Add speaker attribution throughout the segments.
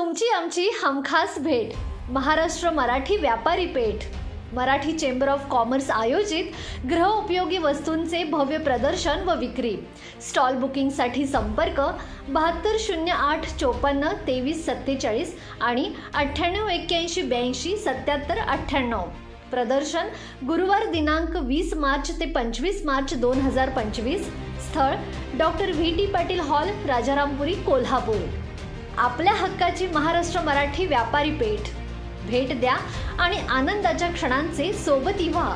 Speaker 1: तुमची आमची हमखास भेट, महाराष्ट्र मराठी व्यापारी पेठ, मराठी चेंबर ऑफ कॉमर्स आयोजित गृहोपयोगी वस्तूंचे भव्य प्रदर्शन व विक्री। स्टॉल बुकिंगसाठी संपर्क 7208542347 आणि 9881827798। प्रदर्शन गुरुवार दिनांक 20 मार्च ते 25 मार्च 2025। स्थळ doctor VT Patil hall, Rajarampuri, Kolhapur. आपल्या हक्काची महाराष्ट्र मराठी व्यापारी पेठ, भेट द्या आणि आनंदाच्या क्षणांचे सोबती व्हा।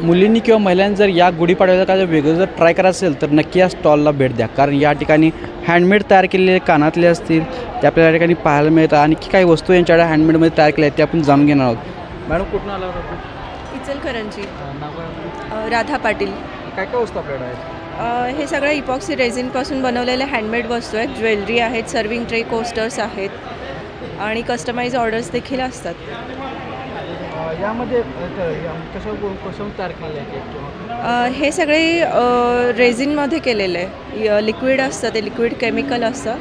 Speaker 2: मुलींनी किंवा महिलांनी जर या गुढीपाडव्याला काय वेगळं जर ट्राय करायचं असेल तर नक्की या स्टॉलला भेट द्या, कारण या ठिकाणी हँडमेड तयार केलेले कानातले असतील ते आपल्याला या ठिकाणी पाहायला मिळतात। आणखी काही वस्तू यांच्याकडे हँडमेडमध्ये तयार केल्या आहेत ते आपण जाणून घेणार आहोत। मॅडम कुठून आला होता?
Speaker 3: इचलकरंजी। राधा पाटील।
Speaker 2: काय काय वस्तू आपल्याकडे आहेत?
Speaker 3: हे सगळं इपॉक्सी रेझिनपासून बनवलेले हँडमेड वस्तू आहेत। ज्वेलरी आहेत, सर्विंग ट्रे, कोस्टर्स आहेत आणि कस्टमाइज ऑर्डर्स देखील असतात।
Speaker 2: यामध्ये कसं तयार केलेलं आहे?
Speaker 3: हे सगळे रेझिनमध्ये केलेलं आहे। लिक्विड असतं, ते लिक्विड केमिकल असतं,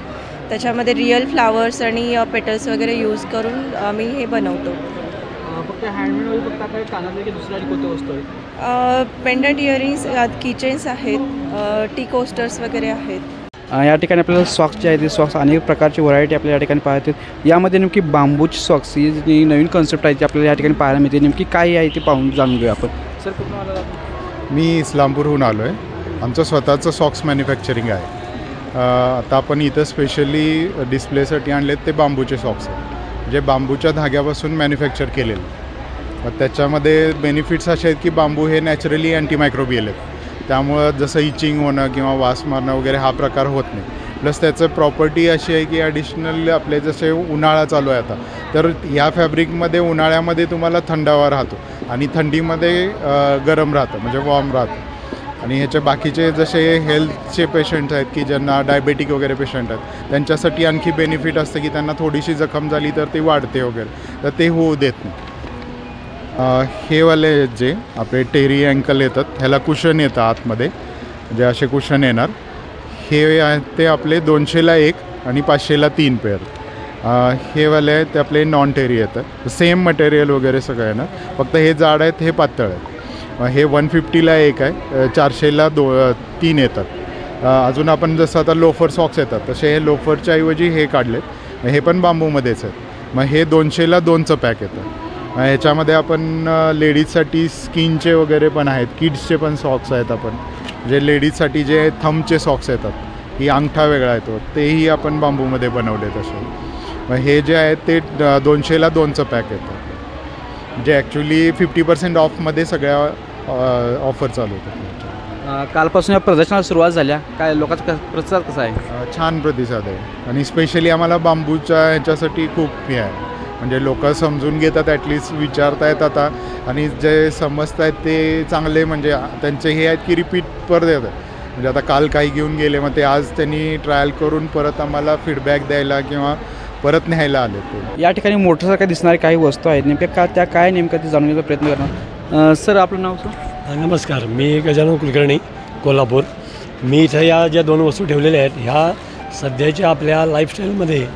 Speaker 3: त्याच्यामध्ये रिअल फ्लावर्स आणि पेटल्स वगैरे यूज करून आम्ही हे बनवतो।
Speaker 2: फक्त हँडमेडमध्ये फक्त काय कानातले की दुसऱ्या कोणत्या वस्तू आहेत?
Speaker 3: पेंडंट इयरिंग्स, किचेन्स आहेत, टी कोस्टर्स वगैरे आहेत।
Speaker 2: या ठिकाणी आपल्याला सॉक्स जे आहेत ते सॉक्स अनेक प्रकारची व्हरायटी आपल्याला या ठिकाणी पाहता येते। यामध्ये नेमकी बांबूची सॉक्स ही जी नवीन कन्सेप्ट आहे ती आपल्याला या ठिकाणी पाहायला मिळते। नेमकी काय आहे ते पाहून जाणून घेऊया आपण। सर कुठून आला?
Speaker 4: मी इस्लामपूरहून आलो आहे। आमचं स्वतःचं सॉक्स मॅन्युफॅक्चरिंग आहे। आता आपण इथं स्पेशली डिस्प्लेसाठी आणलेत ते बांबूचे सॉक्स आहेत, जे बांबूच्या धाग्यापासून मॅन्युफॅक्चर केलेले। त्याच्यामध्ये बेनिफिट्स असे आहेत की बांबू हे नॅचरली अँटीमायक्रोबियल आहेत, त्यामुळं जसं इचिंग होणं किंवा वास मारणं वगैरे हा प्रकार होत नाही। प्लस त्याचं प्रॉपर्टी अशी आहे की ॲडिशनल आपले जसे उन्हाळा चालू आहे आता, तर या फॅब्रिकमध्ये उन्हाळ्यामध्ये तुम्हाला थंडावा राहतो आणि थंडीमध्ये गरम राहतं, म्हणजे वॉर्म राहतं। आणि ह्याचे बाकीचे जसे हेल्थचे पेशंट आहेत की ज्यांना डायबेटिक वगैरे पेशंट आहेत, त्यांच्यासाठी आणखी बेनिफिट असतं की त्यांना थोडीशी जखम झाली तर ती वाढते वगैरे, तर ते होऊ देत नाही। हे वाले जे आपले टेरी अँकल येतात, ह्याला कुशन येतं आतमध्ये, जे असे कुशन येणार, हे आहेत ते आपले 200ला 1 आणि 500ला 3 पेअर। हे वाले आहेत ते आपले नॉन टेरी येतात, सेम मटेरियल वगैरे सगळं येणार, फक्त हे जाड आहेत, हे पातळ आहेत। हे 150ला 1 आहे, 400ला 3 येतात। अजून आपण जसं आता लोफर सॉक्स येतात तसे हे लोफरच्या ऐवजी हे काढलेत, हे पण बांबूमध्येच आहेत। मग हे 200ला 2चं पॅक येतं। ह्याच्यामध्ये आपण लेडीजसाठी स्किनचे वगैरे पण आहेत, किड्सचे पण सॉक्स आहेत। आपण जे लेडीजसाठी जे थंबचे सॉक्स येतात, ही अंगठा वेगळा येतो, तेही आपण बांबूमध्ये बनवले तसे। मग हे जे आहेत ते 200ला 2चं पॅक येतं, जे ॲक्च्युली 50% ऑफमध्ये सगळ्या ऑफर चालू होतात।
Speaker 2: कालपासून या प्रदर्शनाला सुरुवात झाल्या, काय लोकांचा प्रतिसाद कसा आहे?
Speaker 4: छान प्रतिसाद आहे आणि स्पेशली आम्हाला बांबूच्या ह्याच्यासाठी खूप हे आहे, म्हणजे लोक समजून घेतात, ॲटलिस्ट विचारतायत आता, आणि जे समजत आहेत ते चांगले, म्हणजे त्यांचे हे आहेत की रिपीट परत येतात। म्हणजे आता काल काही घेऊन गेले, मग ते आज त्यांनी ट्रायल करून परत आम्हाला फीडबॅक द्यायला किंवा परत न्यायला आले ते।
Speaker 2: या ठिकाणी मोठ्यासारख्या दिसणारे काही वस्तू आहेत, नेमक्या त्या काय नेमक्या ते जाणून घेण्याचा प्रयत्न करणार। सर आपलं नाव? सर
Speaker 5: नमस्कार, मी गजानन कुलकर्णी, कोल्हापूर। मी इथं या ज्या 2 वस्तू ठेवलेल्या आहेत, ह्या सध्याच्या आपल्या लाईफस्टाईलमध्ये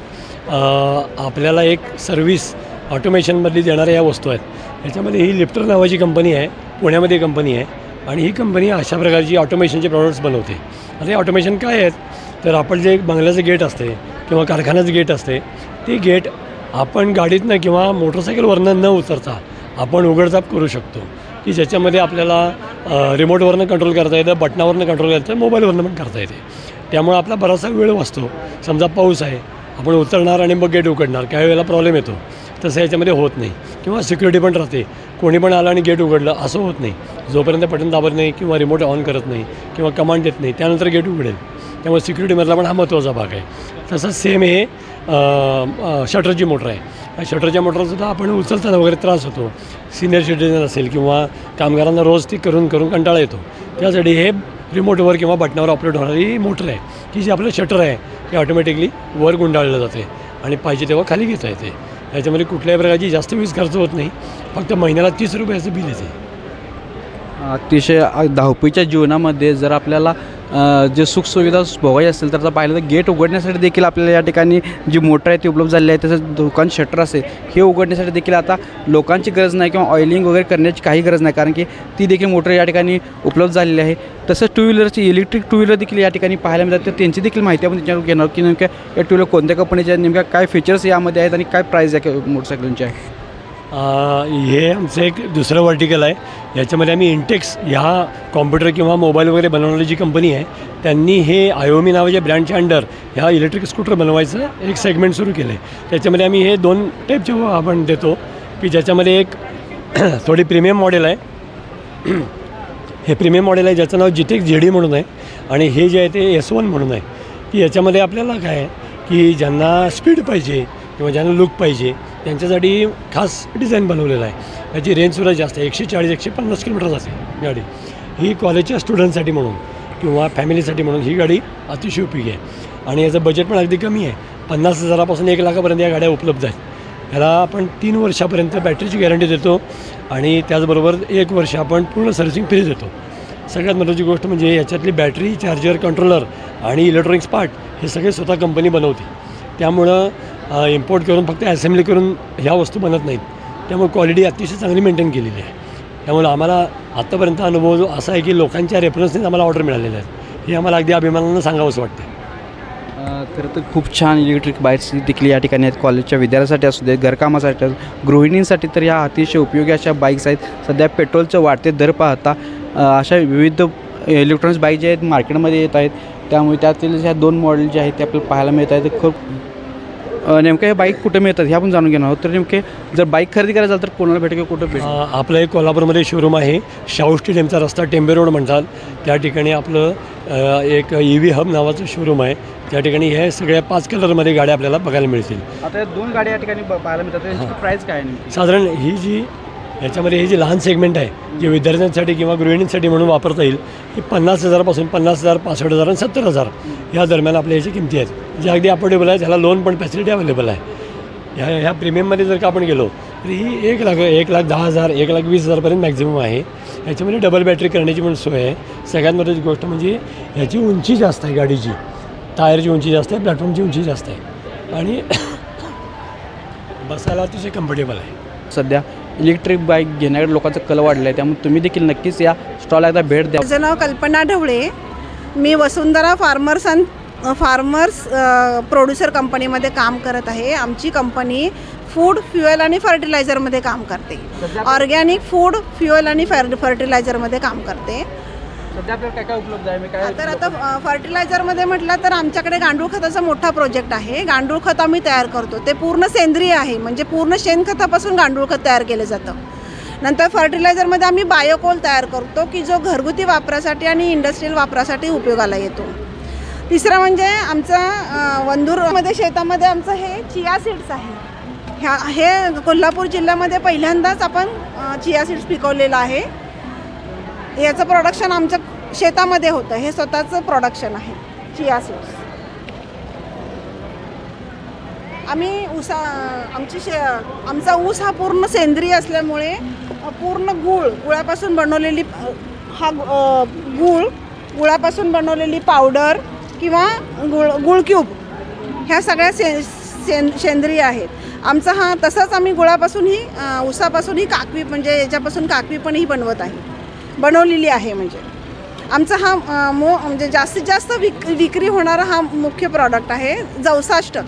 Speaker 5: आपल्याला एक सर्व्हिस ऑटोमेशनमधली देणाऱ्या या वस्तू आहेत। ह्याच्यामध्ये ही लिफ्टर नावाची कंपनी आहे, पुण्यामध्ये कंपनी आहे, आणि ही कंपनी अशा प्रकारची ऑटोमेशनचे प्रॉडक्ट्स बनवते। आता हे ऑटोमेशन काय आहेत, तर आपण जे बंगल्याचं गेट असते किंवा कारखान्याचं गेट असते, ते गेट आपण गाडीतनं किंवा मोटरसायकलवरनं न उतरता आपण उघडझाप करू शकतो, की ज्याच्यामध्ये आपल्याला रिमोटवरनं कंट्रोल करता येतं, बटनावरनं कंट्रोल करता येतं, मोबाईलवरनं पण करता येते। त्यामुळे आपला बराचसा वेळ वाचतो। समजा पाऊस आहे, आपण उतरणार आणि मग गेट उघडणार, काही वेळेला प्रॉब्लेम येतो, तसं याच्यामध्ये होत नाही। किंवा सिक्युरिटी पण राहते, कोणी पण आलं आणि गेट उघडलं असं होत नाही, जोपर्यंत बटन दाबत नाही किंवा रिमोट ऑन करत नाही किंवा कमांड देत नाही त्यानंतर गेट उघडेल। त्यामुळे सिक्युरिटीमधला पण हा महत्त्वाचा भाग आहे। तसंच सेम हे शटरची मोटर आहे। शटरच्या मोटरसुद्धा आपण उचलताना वगैरे त्रास होतो, सिनियर सिटीजन असेल किंवा कामगारांना रोज ती करून कंटाळा येतो, त्यासाठी हे रिमोटवर किंवा बटनावर ऑपरेट होणारी मोटर आहे, की जी आपलं शटर आहे ते ऑटोमॅटिकली वर गुंडाळलं जाते आणि पाहिजे तेव्हा खाली घेता येते। याच्यामध्ये कुठल्याही प्रकारची जास्त वीज खर्च होत नाही, फक्त महिन्याला 30 रुपयाचं बिल येते।
Speaker 2: अतिशय धावपळीच्या जीवनामध्ये जर आपल्याला जे सुखसुविधा भोगायची असेल तर आता पाहिलं तर गेट उघडण्यासाठी देखील आपल्याला या ठिकाणी जी मोटर आहे ती उपलब्ध झालेली आहे. तसंच दुकान शटर असेल हे उघडण्यासाठी देखील आता लोकांची गरज नाही किंवा ऑइलिंग वगैरे करण्याची काही गरज नाही, कारण की ती देखील मोटर या ठिकाणी उपलब्ध झालेली आहे. तसंच टू व्हीलरची इलेक्ट्रिक टू व्हीलर देखील या ठिकाणी पाहायला मिळतात. तर त्यांची देखील माहिती आपण त्याच्यावर घेणार की नेमक्या या टू व्हीलर कोणत्या कंपनीच्या, नेमक्या काय फीचर्स यामध्ये आहेत आणि काय प्राईस आहे मोटरसायकलची आहे.
Speaker 5: हे आमचं एक दुसरं वर्टिकल आहे. याच्यामध्ये आम्ही इंटेक्स ह्या कॉम्प्युटर किंवा मोबाईल वगैरे बनवणारी जी कंपनी आहे त्यांनी हे आयोमी नावाच्या ब्रँडच्या अंडर ह्या इलेक्ट्रिक स्कूटर बनवायचं एक सेगमेंट सुरू केलं आहे. त्याच्यामध्ये आम्ही हे 2 टाईपचे आपण देतो की ज्याच्यामध्ये एक थोडी प्रीमियम मॉडेल आहे. हे प्रीमियम मॉडेल आहे ज्याचं नाव GTX ZD म्हणून आहे आणि हे जे आहे ते S1 म्हणून आहे. की याच्यामध्ये आपल्याला काय आहे की ज्यांना स्पीड पाहिजे किंवा ज्यांना लुक पाहिजे त्यांच्यासाठी खास डिझाईन बनवलेलं आहे. याची रेंजसुद्धा जास्त आहे, 140-150 किलोमीटर जाते गाडी. ही कॉलेजच्या स्टुडंटसाठी म्हणून किंवा फॅमिलीसाठी म्हणून ही गाडी अतिशय उपयोगी आहे. आणि याचं बजेट पण अगदी कमी आहे, 50,000पासून 1 लाखापर्यंत या गाड्या उपलब्ध आहेत. ह्याला आपण 3 वर्षापर्यंत बॅटरीची गॅरंटी देतो आणि त्याचबरोबर 1 वर्ष आपण पूर्ण सर्व्हिसिंग फ्री देतो. सगळ्यात महत्त्वाची गोष्ट म्हणजे याच्यातली बॅटरी, चार्जर, कंट्रोलर आणि इलेक्ट्रॉनिक्स पार्ट हे सगळे स्वतः कंपनी बनवते. त्यामुळं इम्पोर्ट करून फक्त असेंब्ली करून ह्या वस्तू बनत नाहीत. त्यामुळे क्वालिटी अतिशय चांगली मेंटेन केलेली आहे. त्यामुळे आम्हाला आत्तापर्यंत अनुभव जो असा आहे की लोकांच्या रेफरन्सनेच आम्हाला ऑर्डर मिळालेल्या आहेत. हे आम्हाला अगदी अभिमानानं सांगावंसं वाटतं.
Speaker 2: खरं तर खूप छान इलेक्ट्रिक बाईक्स देखील या ठिकाणी आहेत. कॉलेजच्या विद्यार्थ्यांसाठी असू दे, घरकामासाठी, गृहिणींसाठी तर ह्या अतिशय उपयोगी अशा बाईक्स आहेत. सध्या पेट्रोलचे वाढते दर पाहता अशा विविध इलेक्ट्रॉनिक्स बाईक जे आहेत मार्केटमध्ये येत आहेत. त्यामुळे त्यातील ह्या 2 मॉडेल जे आहेत ते आपल्याला पाहायला मिळत आहेत. खूप नेमकं हे बाईक कुठे मिळतात हे आपण जाणून घेणार आहोत. तर नेमके जर बाईक खरेदी करायचं असेल तर कोणाला भेटेल किंवा कुठं भेटेल?
Speaker 5: आपलं एक कोल्हापूरमध्ये शोरूम आहे, शाहू स्टेडियमचा रस्ता, टेंबे रोड म्हणतात. त्या ठिकाणी आपलं एक EV हब नावाचं शोरूम आहे. त्या ठिकाणी हे सगळ्या 5 कलरमध्ये गाड्या आपल्याला बघायला मिळतील.
Speaker 2: आता या 2 गाड्या या ठिकाणी पाहायला मिळतात. त्याची प्राईस काय आहे?
Speaker 5: साधारण ही जी याच्यामध्ये हे जे लहान सेगमेंट आहे जे विद्यार्थ्यांसाठी किंवा गृहिणींसाठी म्हणून वापरता येईल, ही 50,000पासून 50,000, 65,000 आणि 70,000 या दरम्यान आपल्या ह्याची किमती आहेत, जे अगदी अफोर्डेबल आहे. त्याला लोन पण फॅसिलिटी अवेलेबल आहे. ह्या प्रीमियममध्ये जर का आपण गेलो तर ही 1,10,000, 1,20,000पर्यंत मॅक्झिमम आहे. याच्यामध्ये डबल बॅटरी करण्याची पण सोय आहे. सगळ्यात महत्त्वाची गोष्ट म्हणजे ह्याची उंची जास्त आहे, गाडीची टायरची उंची जास्त आहे, प्लॅटफॉर्मची उंची जास्त आहे आणि बसायला अतिशय कम्फर्टेबल आहे.
Speaker 2: सध्या इलेक्ट्रिक बाईक घेण्याकडे लोकांचा कल वाढला आहे, त्यामुळे तुम्ही देखील नक्कीच या स्टॉलला एकदा भेट द्या.
Speaker 6: माझं नाव कल्पना ढवळे. मी वसुंधरा फार्मर्स प्रोड्युसर कंपनीमध्ये काम करत आहे. आमची कंपनी फूड, फ्युएल आणि फर्टिलायझरमध्ये काम करते. ऑर्गॅनिक फूड, फ्युएल आणि फर्टिलायझरमध्ये काम करते.
Speaker 2: सध्या आपल्याला काय काय उपलब्ध आहे?
Speaker 6: तर आता फर्टिलायझरमध्ये म्हटलं तर आमच्याकडे गांडूळ खताचा मोठा प्रोजेक्ट आहे. गांडूळ खत आम्ही तयार करतो, ते पूर्ण सेंद्रिय आहे, म्हणजे पूर्ण शेणखतापासून गांडूळ खत तयार केलं जातं. नंतर फर्टिलायझरमध्ये आम्ही बायोकोल तयार करतो की जो घरगुती वापरासाठी आणि इंडस्ट्रियल वापरासाठी उपयोगाला येतो. तिसरं म्हणजे आमचा वंदूरमध्ये शेतामध्ये आमचं हे चिया सीड्स आहे. हे कोल्हापूर जिल्ह्यामध्ये पहिल्यांदाच आपण चिया सीड्स पिकवलेलं आहे. याचं प्रोडक्शन आमच्या शेतामध्ये होतं. हे स्वतःचं प्रोडक्शन आहे चिया सीड्स. आम्ही आमचा ऊस हा पूर्ण सेंद्रिय असल्यामुळे पूर्ण गुळापासून बनवलेली गुळापासून बनवलेली पावडर किंवा गुळ क्यूब ह्या सगळ्या सेंद्रिय आहेत. आमचा हा तसंच आम्ही गुळापासूनही ऊसापासूनही काकवी, म्हणजे याच्यापासून काकवी पण ही बनवलेली आहे. म्हणजे आमचा हा म्हणजे जास्तीत जास्त विक्री होणारा हा मुख्य प्रॉडक्ट आहे. जवसाष्टक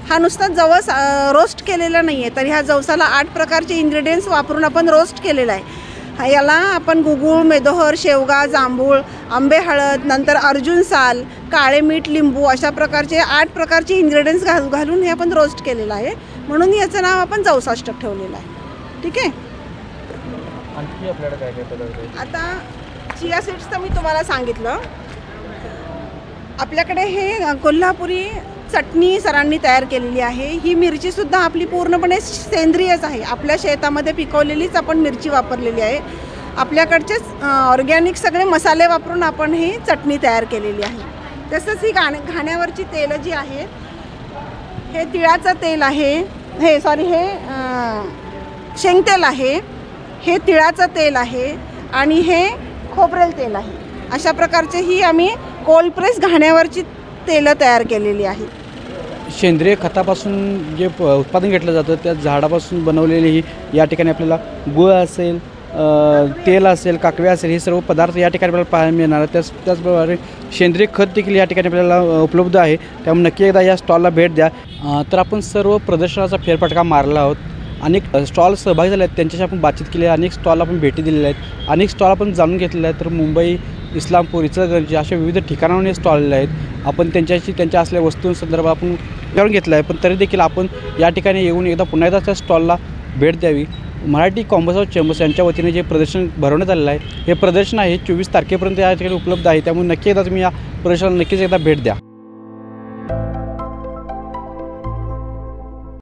Speaker 6: हा नुसता जवस रोस्ट केलेला नाही आहे, तर ह्या जवसाला 8 प्रकारचे इन्ग्रेडियंट्स वापरून आपण रोस्ट केलेला आहे. याला आपण गुगुळ, मेदोहर, शेवगा, जांभूळ, आंबे हळद, नंतर अर्जुन साल, काळे मीठ, लिंबू अशा प्रकारचे 8 प्रकारचे इन्ग्रेडियंट्स घालून हे आपण रोस्ट केलेलं आहे. म्हणून याचं नाव आपण जवसाष्टक ठेवलेलं आहे. ठीक आहे. आता चिया सीड्स तर मी तुम्हाला सांगितलं. आपल्याकडे हे कोल्हापुरी चटणी सरांनी तयार केलेली आहे. ही मिरचीसुद्धा आपली पूर्णपणे सेंद्रियच आहे. आपल्या शेतामध्ये पिकवलेलीच आपण मिरची वापरलेली आहे. आपल्याकडचेच ऑर्गॅनिक सगळे मसाले वापरून आपण ही चटणी तयार केलेली आहे. तसंच ही घाण्यावरची तेलं जी आहेत, हे तिळाचं तेल आहे, हे शेंगतेल आहे, हे तिळाचं तेल आहे आणि हे खोबरेल तेल आहे. अशा प्रकारचे ही आम्ही कोल्ड प्रेस घाण्यावरची तेलं तयार केलेली आहेत.
Speaker 2: सेंद्रिय खतापासून जे उत्पादन घेतलं जातं त्या झाडापासून बनवलेली ही या ठिकाणी आपल्याला गुळ असेल, तेल असेल, काकवे असेल, हे सर्व पदार्थ या ठिकाणी आपल्याला पाहायला मिळणार. त्याचप्रमाणे सेंद्रिय खत देखील या ठिकाणी आपल्याला उपलब्ध आहे. त्यामुळे नक्की एकदा या स्टॉलला भेट द्या. तर आपण सर्व प्रदर्शनाचा फेरफटका मारला आहोत. अनेक स्टॉल सहभागी झाले आहेत, त्यांच्याशी आपण बातचीत केली आहे. अनेक स्टॉल आपण भेटी दिलेल्या आहेत, अनेक स्टॉल आपण जाणून घेतलेले आहेत. तर मुंबई, इस्लामपूर, इचलकरंजी अशा विविध ठिकाणाहून हे स्टॉल आलेले आहेत. आपण त्यांच्या असलेल्या वस्तूंसंदर्भात आपण विचारून घेतलं आहे. पण तरी देखील आपण या ठिकाणी येऊन एकदा पुन्हा एकदा त्या स्टॉलला भेट द्यावी. मराठी कॉमर्स हाऊस चेंबर्स यांच्या वतीने जे प्रदर्शन भरवण्यात आलेलं आहे, हे प्रदर्शन आहे 24 तारखेपर्यंत या ठिकाणी उपलब्ध आहे. त्यामुळे नक्की एकदा तुम्ही या प्रदर्शनाला नक्कीच एकदा भेट द्या.